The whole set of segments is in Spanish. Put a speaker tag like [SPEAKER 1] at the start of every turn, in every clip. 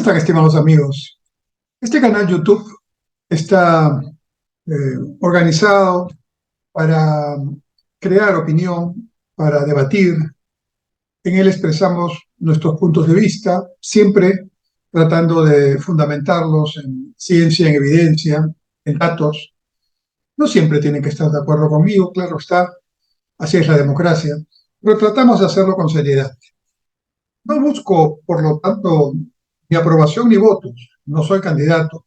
[SPEAKER 1] están, estimados amigos? Este canal YouTube está organizado para crear opinión, para debatir. En él expresamos nuestros puntos de vista, siempre tratando de fundamentarlos en ciencia, en evidencia, en datos. No siempre tienen que estar de acuerdo conmigo, claro está, así es la democracia, pero tratamos de hacerlo con seriedad. No busco, por lo tanto, ni aprobación ni votos, no soy candidato.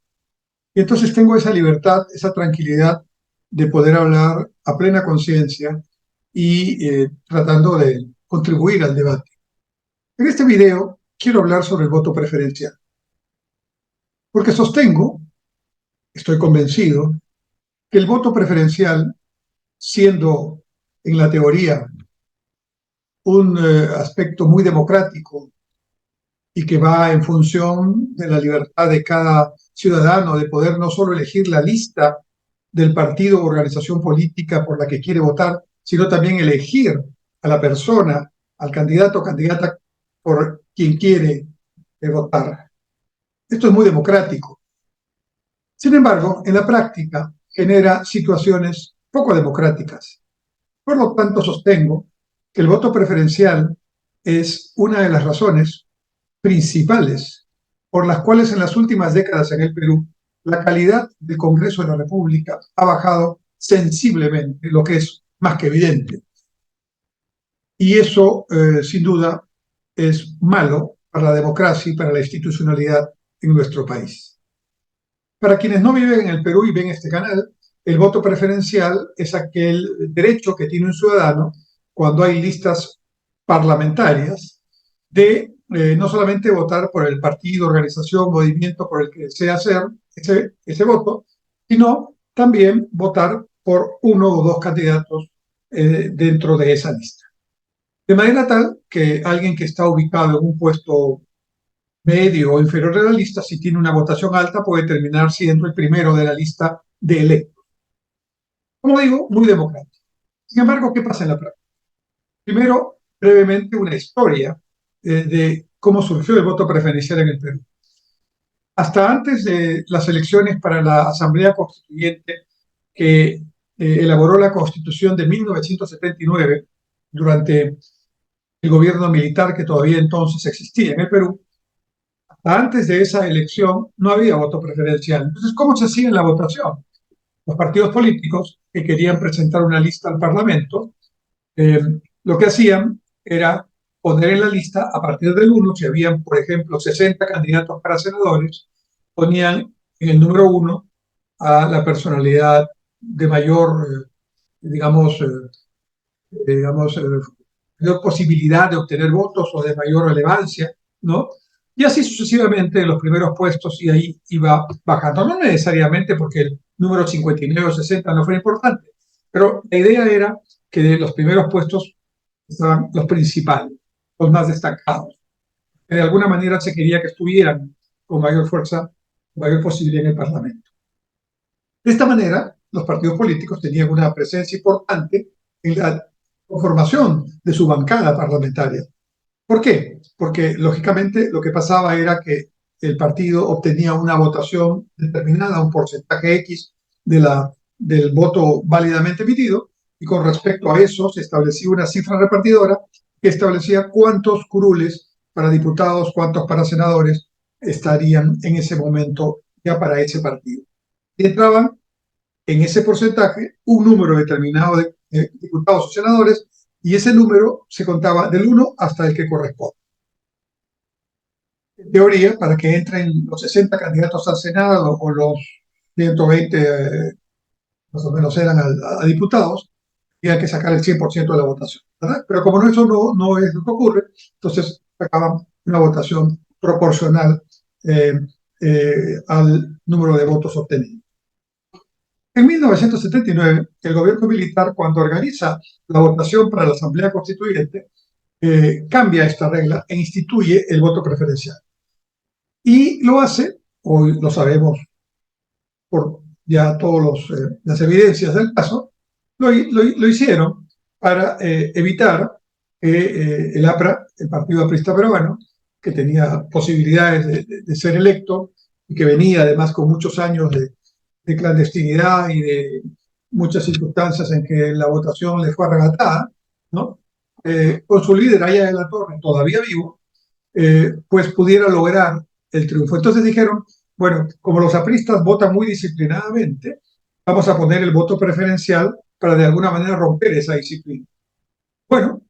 [SPEAKER 1] Y entonces tengo esa libertad, esa tranquilidad de poder hablar a plena conciencia y tratando de contribuir al debate. En este video quiero hablar sobre el voto preferencial, porque sostengo, estoy convencido, que el voto preferencial, siendo en la teoría un aspecto muy democrático y que va en función de la libertad de cada ciudadano de poder no solo elegir la lista del partido o organización política por la que quiere votar, sino también elegir a la persona, al candidato o candidata por quien quiere votar. Esto es muy democrático. Sin embargo, en la práctica genera situaciones poco democráticas. Por lo tanto, sostengo que el voto preferencial es una de las razones principales por las cuales en las últimas décadas en el Perú la calidad del Congreso de la República ha bajado sensiblemente, lo que es más que evidente. Y eso, sin duda, es malo para la democracia y para la institucionalidad en nuestro país. Para quienes no viven en el Perú y ven este canal, el voto preferencial es aquel derecho que tiene un ciudadano cuando hay listas parlamentarias de no solamente votar por el partido, organización, movimiento por el que desea hacer ese voto, sino también votar por uno o dos candidatos dentro de esa lista. De manera tal que alguien que está ubicado en un puesto medio o inferior de la lista, si tiene una votación alta, puede terminar siendo el primero de la lista de electos. Como digo, muy democrático. Sin embargo, ¿qué pasa en la práctica? Primero, brevemente, una historia de cómo surgió el voto preferencial en el Perú. Hasta antes de las elecciones para la Asamblea Constituyente que elaboró la Constitución de 1979, durante el gobierno militar que todavía entonces existía en el Perú, antes de esa elección no había voto preferencial. Entonces, ¿cómo se hacía la votación? Los partidos políticos que querían presentar una lista al Parlamento, eh, lo que hacían era poner en la lista a partir del 1, si habían, por ejemplo, 60 candidatos para senadores, ponían en el número 1 a la personalidad de mayor, digamos, mayor posibilidad de obtener votos o de mayor relevancia, ¿no? Y así sucesivamente en los primeros puestos y ahí iba bajando. No necesariamente porque el número 59 o 60 no fuera importante, pero la idea era que de los primeros puestos estaban los principales, los más destacados, que de alguna manera se quería que estuvieran con mayor fuerza, mayor posibilidad en el Parlamento. De esta manera, los partidos políticos tenían una presencia importante en la conformación de su bancada parlamentaria. ¿Por qué? Porque, lógicamente, lo que pasaba era que el partido obtenía una votación determinada, un porcentaje X del voto válidamente emitido, y con respecto a eso se establecía una cifra repartidora que establecía cuántos curules para diputados, cuántos para senadores estarían en ese momento ya para ese partido. Y entraban en ese porcentaje un número determinado de diputados o senadores, y ese número se contaba del 1 hasta el que corresponde. En teoría, para que entren los 60 candidatos al Senado o los 120, más o menos eran a diputados, había que sacar el 100% de la votación, ¿verdad? Pero como eso no es lo que ocurre, entonces sacaban una votación proporcional al número de votos obtenidos. En 1979, el gobierno militar, cuando organiza la votación para la Asamblea Constituyente, cambia esta regla e instituye el voto preferencial. Y lo hace, hoy lo sabemos por ya todas las evidencias del caso, lo hicieron para evitar que el APRA, el Partido Aprista Peruano, que tenía posibilidades de ser electo y que venía además con muchos años de clandestinidad y de muchas circunstancias en que la votación le fue arrebatada, ¿no? Con su líder, Aya de la Torre, todavía vivo, pues pudiera lograr el triunfo. Entonces dijeron, bueno, como los apristas votan muy disciplinadamente, vamos a poner el voto preferencial para de alguna manera romper esa disciplina. Bueno,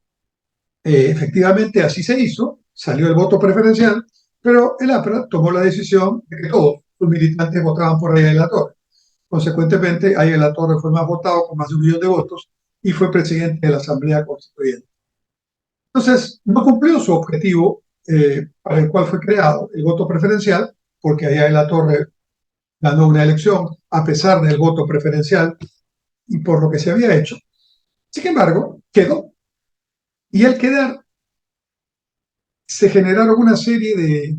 [SPEAKER 1] efectivamente así se hizo, salió el voto preferencial, pero el APRA tomó la decisión de que todos los militantes votaban por Aya de la Torre. Consecuentemente, Aya de la Torre fue más votado con más de 1 millón de votos y fue presidente de la Asamblea Constituyente. Entonces, no cumplió su objetivo para el cual fue creado, el voto preferencial, porque Aya de la Torre ganó una elección a pesar del voto preferencial y por lo que se había hecho. Sin embargo, quedó. Y al quedar, se generaron una serie de,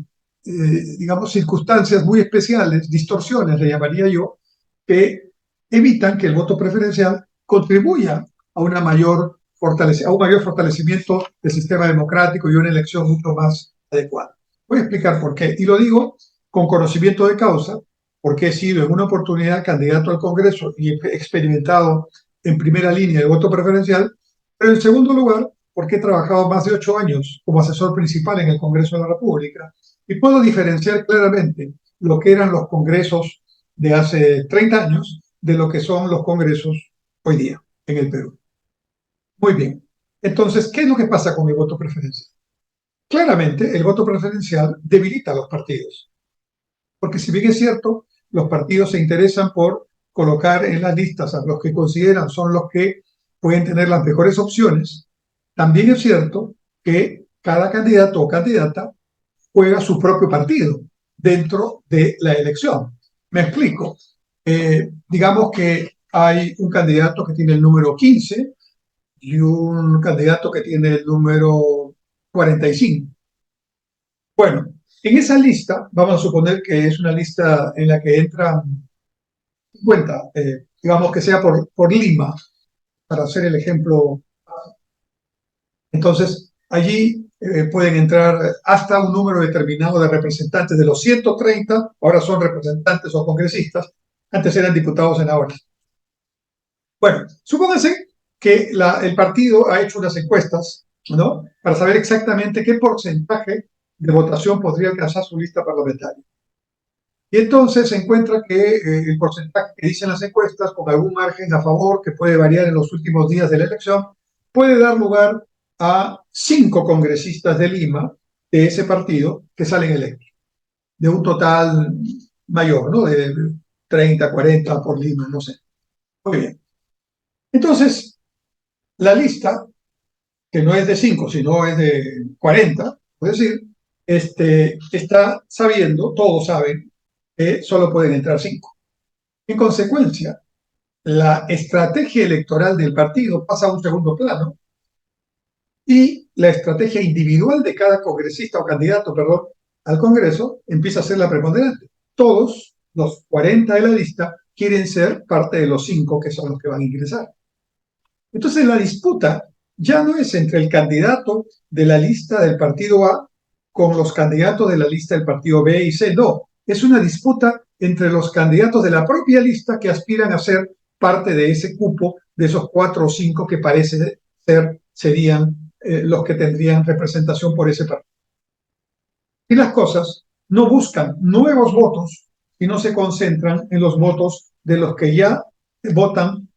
[SPEAKER 1] digamos, circunstancias muy especiales, distorsiones, le llamaría yo, que evitan que el voto preferencial contribuya a, a un mayor fortalecimiento del sistema democrático y una elección mucho más adecuada. Voy a explicar por qué. Y lo digo con conocimiento de causa, porque he sido en una oportunidad candidato al Congreso y he experimentado en primera línea el voto preferencial, pero en segundo lugar, porque he trabajado más de 8 años como asesor principal en el Congreso de la República y puedo diferenciar claramente lo que eran los congresos de hace 30 años de lo que son los congresos hoy día en el Perú. Muy bien. Entonces, ¿qué es lo que pasa con el voto preferencial? Claramente, el voto preferencial debilita a los partidos, porque si bien es cierto, los partidos se interesan por colocar en las listas a los que consideran son los que pueden tener las mejores opciones, también es cierto que cada candidato o candidata juega su propio partido dentro de la elección. Me explico. Digamos que hay un candidato que tiene el número 15 y un candidato que tiene el número 45. Bueno, en esa lista, vamos a suponer que es una lista en la que entran 50, digamos que sea por Lima, para hacer el ejemplo. Entonces, allí pueden entrar hasta un número determinado de representantes. De los 130, ahora son representantes o congresistas, antes eran diputados senadores. Bueno, supónganse que el partido ha hecho unas encuestas, ¿no? Para saber exactamente qué porcentaje de votación podría alcanzar su lista parlamentaria. Y entonces se encuentra que el porcentaje que dicen las encuestas, con algún margen a favor, que puede variar en los últimos días de la elección, puede dar lugar a 5 congresistas de Lima, de ese partido, que salen electos, de un total mayor, ¿no? De 30, 40 por Lima, no sé. Muy bien. Entonces, la lista, que no es de 5, sino es de 40, es decir, está sabiendo, todos saben, que solo pueden entrar 5. En consecuencia, la estrategia electoral del partido pasa a un segundo plano y la estrategia individual de cada congresista o candidato, perdón, al Congreso empieza a ser la preponderante. Todos los 40 de la lista quieren ser parte de los 5 que son los que van a ingresar. Entonces la disputa ya no es entre el candidato de la lista del partido A con los candidatos de la lista del partido B y C, no, es una disputa entre los candidatos de la propia lista que aspiran a ser parte de ese cupo de esos 4 o 5 que parece ser serían los que tendrían representación por ese partido. Y las cosas no buscan nuevos votos, sino se concentran en los votos de los que ya votan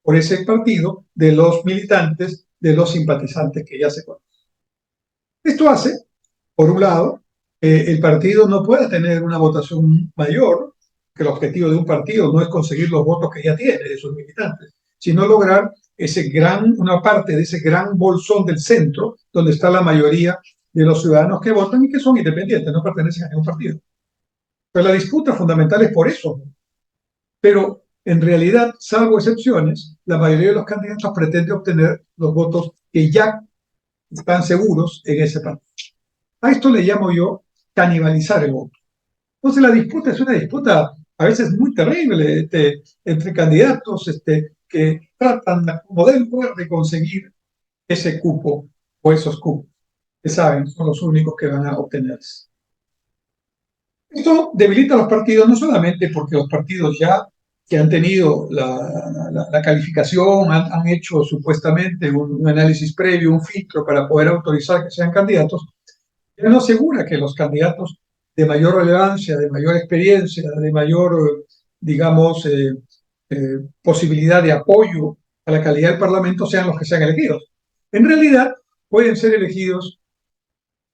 [SPEAKER 1] por ese partido, de los militantes, de los simpatizantes que ya se conocen. Esto hace, por un lado, el partido no pueda tener una votación mayor, que el objetivo de un partido no es conseguir los votos que ya tiene de sus militantes, sino lograr una parte de ese gran bolsón del centro, donde está la mayoría de los ciudadanos que votan y que son independientes, no pertenecen a ningún partido. Pero la disputa fundamental es por eso. Pero en realidad, salvo excepciones, la mayoría de los candidatos pretende obtener los votos que ya están seguros en ese partido. A esto le llamo yo canibalizar el voto. Entonces la disputa es una disputa a veces muy terrible entre candidatos que tratan como de conseguir ese cupo o esos cupos. que saben son los únicos que van a obtenerse. Esto debilita a los partidos no solamente porque los partidos ya que han tenido la calificación, han hecho supuestamente un análisis previo, un filtro para poder autorizar que sean candidatos, ya no asegura que los candidatos de mayor relevancia, de mayor experiencia, de mayor, digamos, posibilidad de apoyo a la calidad del Parlamento sean los que sean elegidos. En realidad, pueden ser elegidos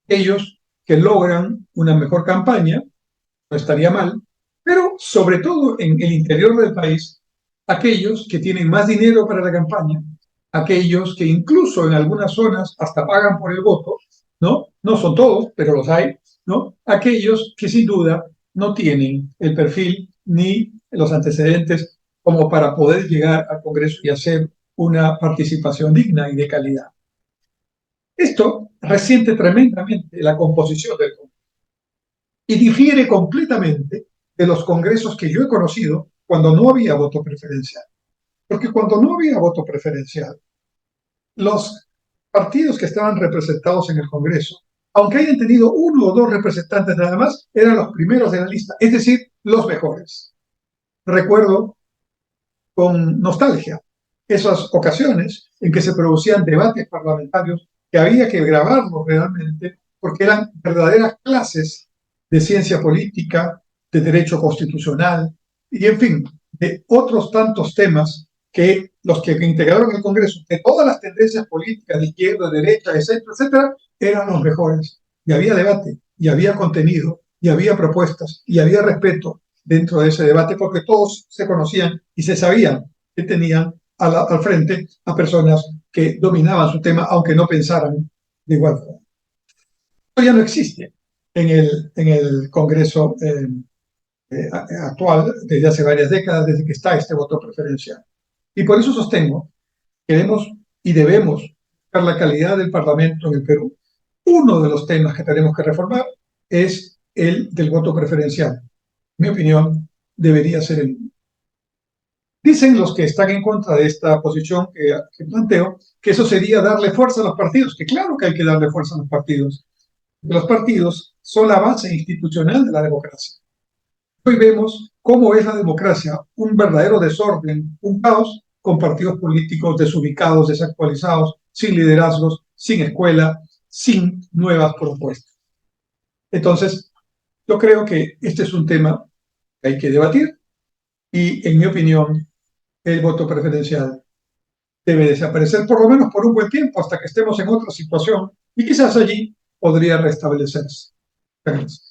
[SPEAKER 1] aquellos que logran una mejor campaña, no estaría mal, pero sobre todo en el interior del país, aquellos que tienen más dinero para la campaña, aquellos que incluso en algunas zonas hasta pagan por el voto, ¿no? No son todos, pero los hay, ¿no? Aquellos que sin duda no tienen el perfil ni los antecedentes como para poder llegar al Congreso y hacer una participación digna y de calidad. Esto resiente tremendamente la composición del Congreso y difiere completamente de los congresos que yo he conocido cuando no había voto preferencial. Porque cuando no había voto preferencial, los partidos que estaban representados en el Congreso, aunque hayan tenido uno o dos representantes nada más, eran los primeros de la lista, es decir, los mejores. Recuerdo con nostalgia esas ocasiones en que se producían debates parlamentarios que había que grabarlos realmente porque eran verdaderas clases de ciencia política, de derecho constitucional y, en fin, de otros tantos temas que los que integraron el Congreso, de todas las tendencias políticas, de izquierda, de derecha, etcétera, etcétera, eran los mejores. Y había debate, y había contenido, y había propuestas, y había respeto dentro de ese debate, porque todos se conocían y se sabían que tenían al frente a personas que dominaban su tema, aunque no pensaran de igual forma. Esto ya no existe en el Congreso actual desde hace varias décadas, desde que está este voto preferencial. Y por eso sostengo que debemos y debemos buscar la calidad del Parlamento en el Perú. Uno de los temas que tenemos que reformar es el del voto preferencial. En mi opinión, debería ser el. Dicen los que están en contra de esta posición que planteo, que eso sería darle fuerza a los partidos, que claro que hay que darle fuerza a los partidos. Los partidos son la base institucional de la democracia. Hoy vemos cómo es la democracia, un verdadero desorden, un caos, con partidos políticos desubicados, desactualizados, sin liderazgos, sin escuela, sin nuevas propuestas. Entonces, yo creo que este es un tema que hay que debatir y, en mi opinión, el voto preferencial debe desaparecer por lo menos por un buen tiempo hasta que estemos en otra situación y quizás allí podría restablecerse. Gracias.